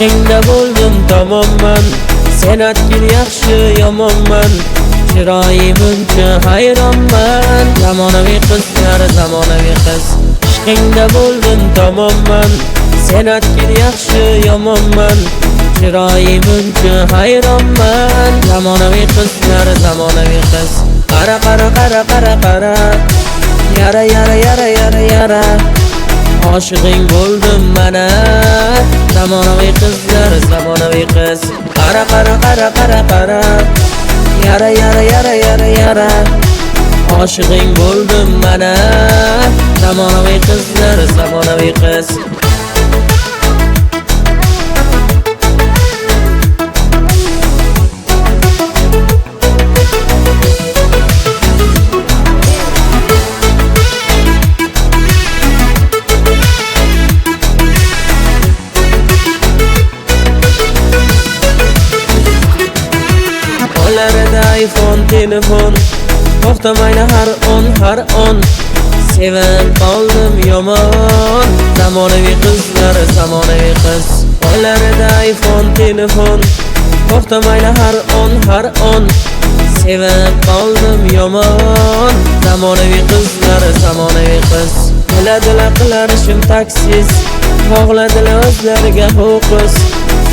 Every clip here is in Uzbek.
ishqingda bo'ldim tamomman. Sen aytgin yaxshi yomonman, chiroying buncha hayronman. Zamonaviy qizlar, zamonaviy qiz, ishqingda bo'ldim tamomman. Sen aytgin yaxshi yomonman, chiroying buncha hayronman. Zamonaviy qizlar, zamonaviy qiz, qara qara qara qara qara, yara yara yara yara yara, oshig'ing bo'ldim mana. Zamonaviy qizlar, zamonaviy qiz, qara qara qara qara qara, yara yara yara yara yara, oshig'ing bo'ldim mana. Zamonaviy qizlar, zamonaviy qiz. Qo'llarida iPhone telefon, to'xtamaydi har on. Sevib qoldim yomon. Zamonaviy qizlar, zamonaviy qiz, qo'llarida iPhone telefon, to'xtamaydi har on. Sevib qoldim yomon. Zamonaviy qizlar, zamonaviy qiz, qiladilar qilarishim taksiz, bog'ladilar o'zlariga ho'kiz.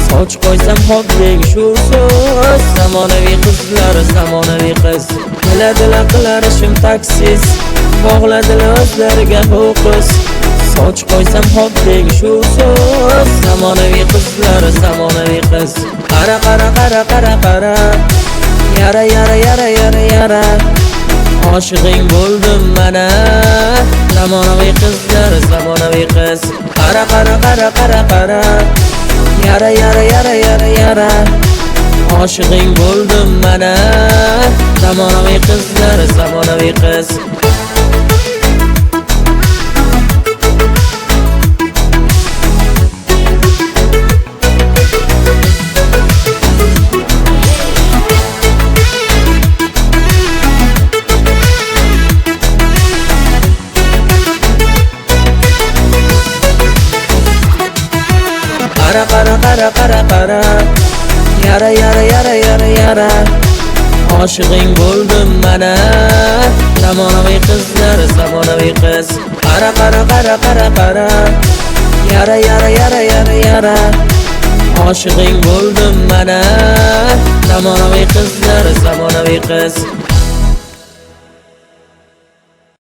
Soch qo'ysam hop deng shu so'z. Zamonaviy qizlar, zamonaviy qiz, qiladilar qilarishim taksiz, bog'ladilar o'zlariga ho'kiz. Soch qo'ysam hop deng shu so'z. Zamonaviy qizlar, zamonaviy qiz, qara qara qara qara qara, yara yara yara yara yara, oshig'ing bo'ldim mana. Zamonaviy qizlar, zamonaviy qiz, qara qara qara qara qara, yara yara yara yara yara, oshig'ing bo'ldim mana. Zamonaviy qizlar, zamonaviy qiz. Qara qara qara qara qara, yara yara yara yara yara, oshig'ing bo'ldim mana. Zamonaviy qizlar, zamonaviy qiz, qara qara qara qara qara, yara yara yara yara yara, oshig'ing bo'ldim mana. Zamonaviy qizlar, zamonaviy qiz.